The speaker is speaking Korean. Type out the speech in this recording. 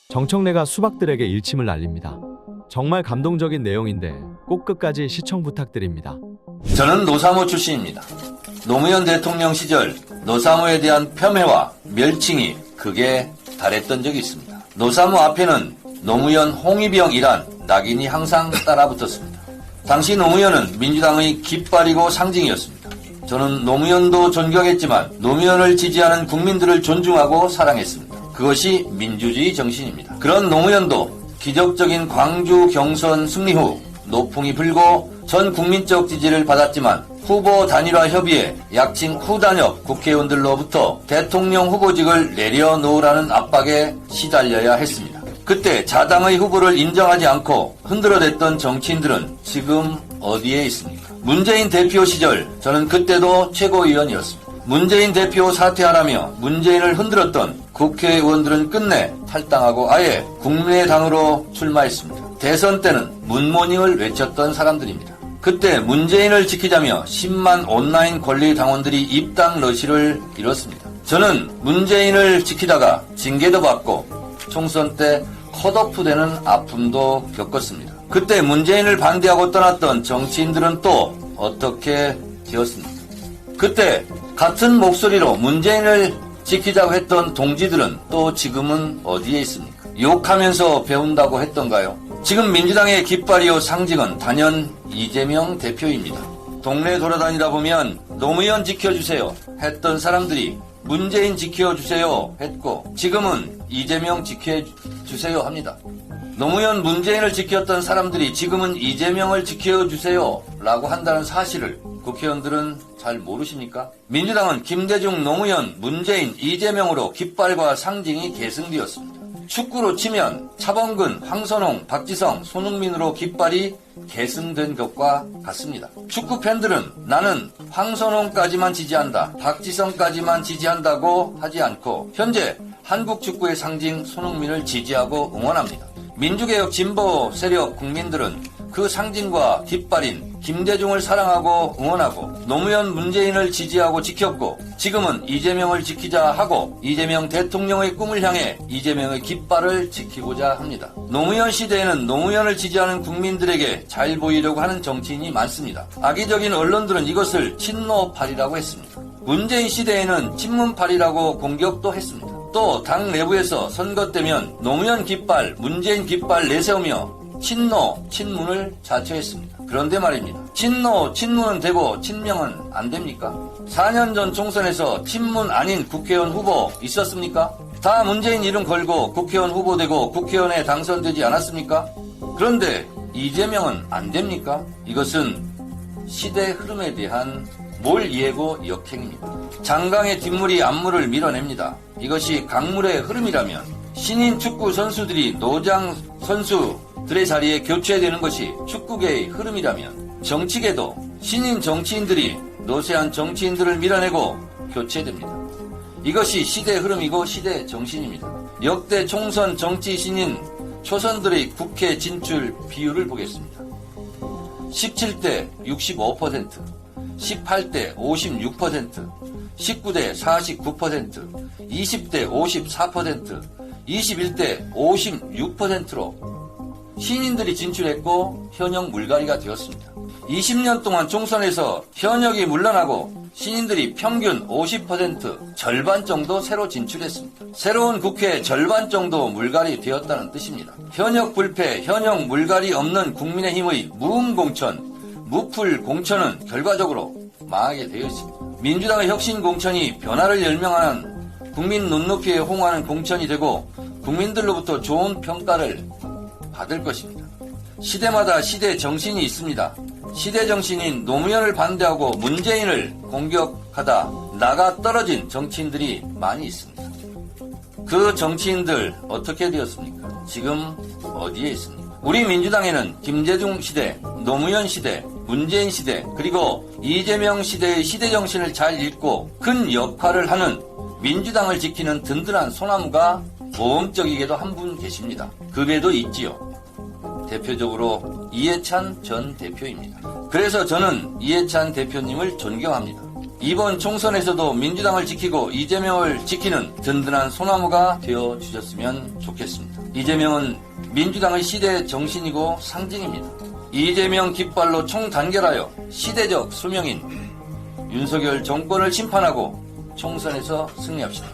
정청래가 수박들에게 일침을 날립니다. 정말 감동적인 내용인데 꼭 끝까지 시청 부탁드립니다. 저는 노사모 출신입니다. 노무현 대통령 시절 노사모에 대한 폄훼와 멸칭이 크게 달했던 적이 있습니다. 노사모 앞에는 노무현 홍위병이란 낙인이 항상 따라붙었습니다. 당시 노무현은 민주당의 깃발이고 상징이었습니다. 저는 노무현도 존경했지만 노무현을 지지하는 국민들을 존중하고 사랑했습니다. 그것이 민주주의 정신입니다. 그런 노무현도 기적적인 광주 경선 승리 후 노풍이 불고 전 국민적 지지를 받았지만 후보 단일화 협의에 약칭 후단협 국회의원들로부터 대통령 후보직을 내려놓으라는 압박에 시달려야 했습니다. 그때 자당의 후보를 인정하지 않고 흔들어댔던 정치인들은 지금 어디에 있습니까? 문재인 대표 시절 저는 그때도 최고위원이었습니다. 문재인 대표 사퇴하라며 문재인을 흔들었던 국회의원들은 끝내 탈당하고 아예 국민의당으로 출마했습니다. 대선 때는 문모닝을 외쳤던 사람들입니다. 그때 문재인을 지키자며 10만 온라인 권리당원들이 입당 러시를 이뤘습니다. 저는 문재인을 지키다가 징계도 받고 총선 때 컷오프되는 아픔도 겪었습니다. 그때 문재인을 반대하고 떠났던 정치인들은 또 어떻게 되었습니까? 그때 같은 목소리로 문재인을 지키자고 했던 동지들은 또 지금은 어디에 있습니까? 욕하면서 배운다고 했던가요? 지금 민주당의 깃발이요 상징은 단연 이재명 대표입니다. 동네 돌아다니다 보면 노무현 지켜주세요 했던 사람들이 문재인 지켜주세요 했고 지금은 이재명 지켜주세요 합니다. 노무현 문재인을 지켰던 사람들이 지금은 이재명을 지켜주세요 라고 한다는 사실을 국회의원들은 잘 모르십니까? 민주당은 김대중, 노무현, 문재인, 이재명으로 깃발과 상징이 계승되었습니다. 축구로 치면 차범근, 황선홍, 박지성, 손흥민으로 깃발이 계승된 것과 같습니다. 축구 팬들은 나는 황선홍까지만 지지한다, 박지성까지만 지지한다고 하지 않고 현재 한국 축구의 상징 손흥민을 지지하고 응원합니다. 민주개혁 진보 세력 국민들은 그 상징과 깃발인 김대중을 사랑하고 응원하고 노무현 문재인을 지지하고 지켰고 지금은 이재명을 지키자 하고 이재명 대통령의 꿈을 향해 이재명의 깃발을 지키고자 합니다. 노무현 시대에는 노무현을 지지하는 국민들에게 잘 보이려고 하는 정치인이 많습니다. 악의적인 언론들은 이것을 친노팔이라고 했습니다. 문재인 시대에는 친문팔이라고 공격도 했습니다. 또 당 내부에서 선거 때면 노무현 깃발, 문재인 깃발 내세우며 친노, 친문을 자처했습니다. 그런데 말입니다. 친노, 친문은 되고 친명은 안 됩니까? 4년 전 총선에서 친문 아닌 국회의원 후보 있었습니까? 다 문재인 이름 걸고 국회의원 후보 되고 국회의원에 당선되지 않았습니까? 그런데 이재명은 안 됩니까? 이것은 시대 흐름에 대한 몰예고 역행입니다. 장강의 뒷물이 앞물을 밀어냅니다. 이것이 강물의 흐름이라면 신인 축구 선수들이 노장 선수들의 자리에 교체되는 것이 축구계의 흐름이라면 정치계도 신인 정치인들이 노쇠한 정치인들을 밀어내고 교체됩니다. 이것이 시대 흐름이고 시대 정신입니다. 역대 총선 정치 신인 초선들의 국회 진출 비율을 보겠습니다. 17대 65%, 18대 56%, 19대 49%, 20대 54%, 21대 56%로 신인들이 진출했고 현역 물갈이가 되었습니다. 20년 동안 총선에서 현역이 물러나고 신인들이 평균 50% 절반 정도 새로 진출했습니다. 새로운 국회 절반 정도 물갈이 되었다는 뜻입니다. 현역 불패, 현역 물갈이 없는 국민의힘의 무음공천, 무풀공천은 결과적으로 망하게 되어 있습니다. 민주당의 혁신공천이 변화를 열명하는 국민 눈높이에 호응하는 공천이 되고 국민들로부터 좋은 평가를 받을 것입니다. 시대마다 시대 정신이 있습니다. 시대 정신인 노무현을 반대하고 문재인을 공격하다 나가 떨어진 정치인들이 많이 있습니다. 그 정치인들 어떻게 되었습니까? 지금 어디에 있습니까? 우리 민주당에는 김대중 시대, 노무현 시대, 문재인 시대, 그리고 이재명 시대의 시대 정신을 잘 읽고 큰 역할을 하는 민주당을 지키는 든든한 소나무가 모험적이게도 한 분 계십니다. 그 배도 있지요. 대표적으로 이해찬 전 대표입니다. 그래서 저는 이해찬 대표님을 존경합니다. 이번 총선에서도 민주당을 지키고 이재명을 지키는 든든한 소나무가 되어 주셨으면 좋겠습니다. 이재명은 민주당의 시대 정신이고 상징입니다. 이재명 깃발로 총단결하여 시대적 수명인 윤석열 정권을 심판하고 총선에서 승리합시다.